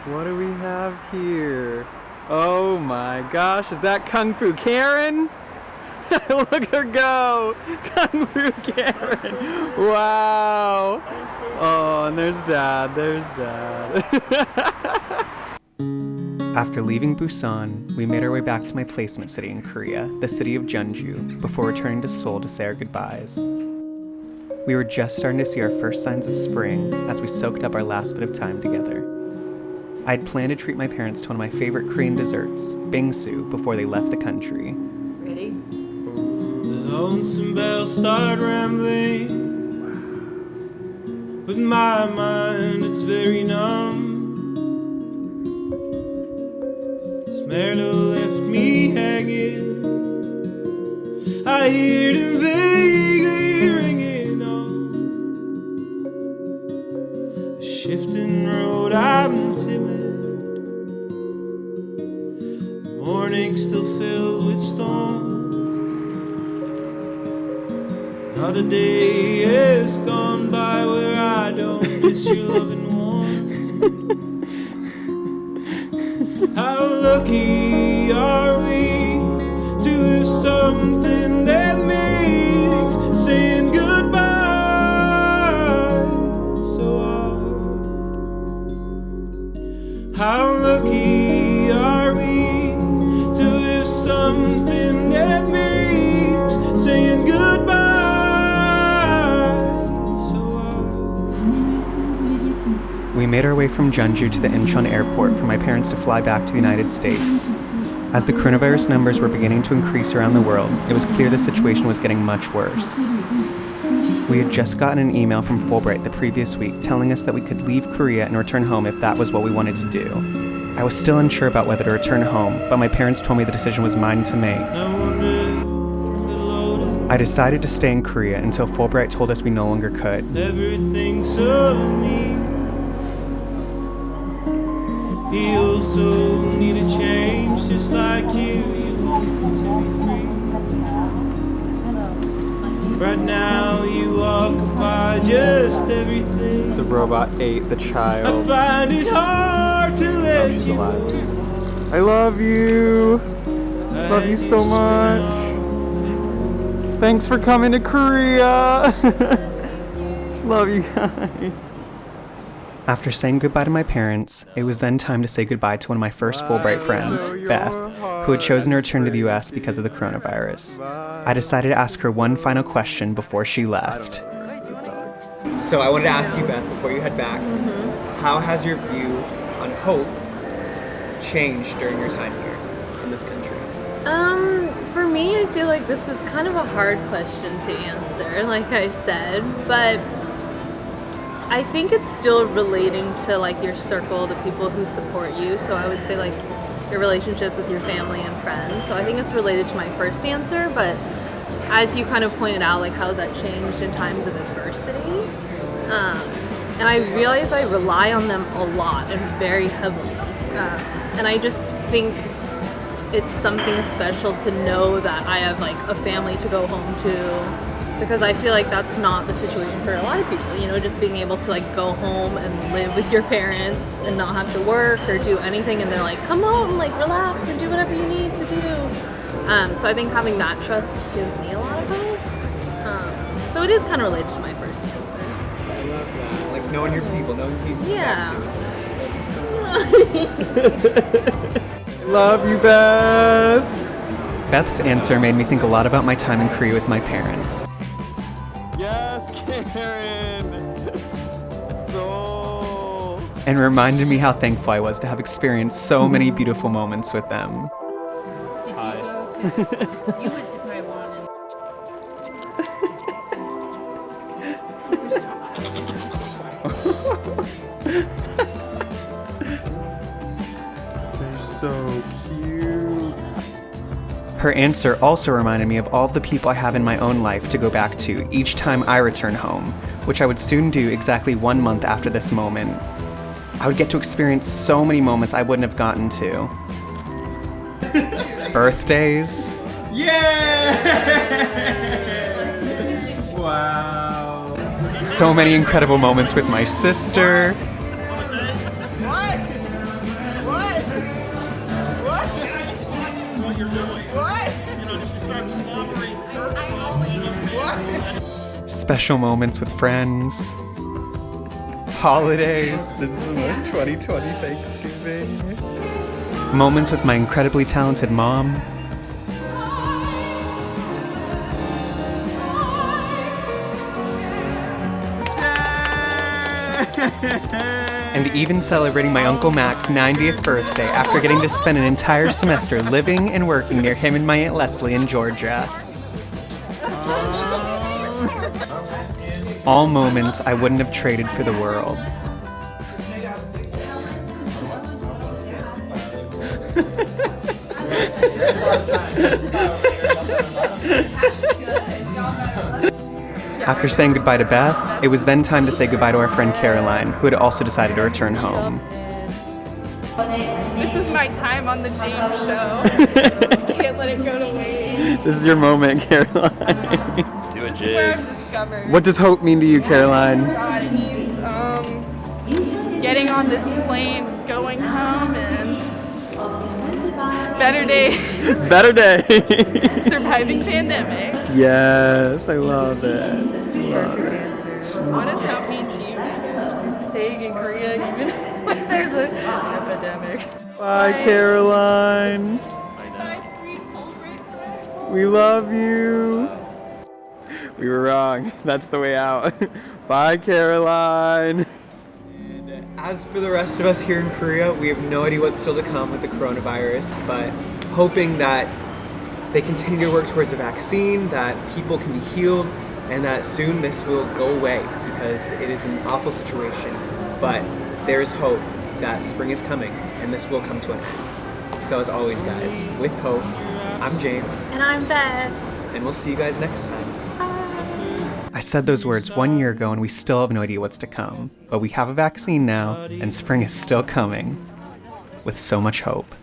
What do we have here? Oh my gosh, is that Kung Fu Karen? Look at her go! Kung Fu Karen! Wow! Oh, and there's Dad, After leaving Busan, we made our way back to my placement city in Korea, the city of Jeonju, before returning to Seoul to say our goodbyes. We were just starting to see our first signs of spring as we soaked up our last bit of time together. I'd planned to treat my parents to one of my favorite Korean desserts, bingsu, before they left the country. Ready? The lonesome bells start rambling, but my mind, it's very numb. This Merlo left me hanging, I hear them vaguely ringing on. A shifting road, I'm timid. Morning still filled with storm. Not a day has gone by where I don't miss your loving warmth. How lucky are we to have something that makes saying goodbye so hard? How lucky are we to have something that makes saying goodbye so hard? We made our way from Jeonju to the Incheon Airport for my parents to fly back to the United States. As the coronavirus numbers were beginning to increase around the world, it was clear the situation was getting much worse. We had just gotten an email from Fulbright the previous week telling us that we could leave Korea and return home if that was what we wanted to do. I was still unsure about whether to return home, but my parents told me the decision was mine to make. I decided to stay in Korea until Fulbright told us we no longer could. Everything so neat. He also needed change, just like you. You wanted to be free. Right now you occupy just everything. The robot ate the I child. find it hard to let She's you alive. go. I love you. Love you so much. Thanks for coming to Korea. Love you guys. After saying goodbye to my parents, it was then time to say goodbye to one of my first Fulbright friends, Beth, who had chosen to return to the US because of the coronavirus. I decided to ask her one final question before she left. So I wanted to ask you, Beth, before you head back, how has your view on hope changed during your time here in this country? For me, I feel like this is kind of a hard question to answer, like I said, but I think it's still relating to like your circle, the people who support you. So I would say like your relationships with your family and friends. So I think it's related to my first answer, but as you kind of pointed out, like how has that changed in times of adversity? And I realize I rely on them a lot and very heavily. And I just think it's something special to know that I have like a family to go home to, because I feel like that's not the situation for a lot of people, you know, just being able to like go home and live with your parents and not have to work or do anything, and they're like, come home, like relax and do whatever you need to do. So I think having that trust gives me a lot of hope. So it is kind of related to my first answer. I love that. Like knowing your people Yeah. Love you, Beth. Beth's answer made me think a lot about my time in Korea with my parents. Yes, Karen. So. And reminded me how thankful I was to have experienced so many beautiful moments with them. Did you go to, you went to Taiwan and They're so cute. Her answer also reminded me of all of the people I have in my own life to go back to each time I return home, which I would soon do exactly 1 month after this moment. I would get to experience so many moments I wouldn't have gotten to. Birthdays. Yeah! Wow. So many incredible moments with my sister. you're doing. What? You know, just start slobbering. What? Special moments with friends. Holidays. This is the most 2020 Thanksgiving. Moments with my incredibly talented mom. And even celebrating my Uncle Mac's 90th birthday after getting to spend an entire semester living and working near him and my Aunt Leslie in Georgia. All moments I wouldn't have traded for the world. After saying goodbye to Beth, it was then time to say goodbye to our friend Caroline, who had also decided to return home. This is my time on the James show. Can't let it go to waste. This is your moment, Caroline. Do it, This is where I've discovered. What does hope mean to you, Caroline? God, it means getting on this plane, going home, and better days. Better day. Surviving pandemic. Yes, I love it. Love it. What does hope mean to you, Megan? Staying in Korea even when there's an epidemic. Bye, Caroline. Bye, sweet Fulbright. We love you. We were wrong. That's the way out. Bye, Caroline. As for the rest of us here in Korea, we have no idea what's still to come with the coronavirus, but hoping that they continue to work towards a vaccine, that people can be healed, and that soon this will go away, because it is an awful situation. But there is hope that spring is coming, and this will come to an end. So as always, guys, with hope, I'm James. And I'm Beth. And we'll see you guys next time. I said those words 1 year ago and we still have no idea what's to come. But we have a vaccine now, and spring is still coming. With so much hope.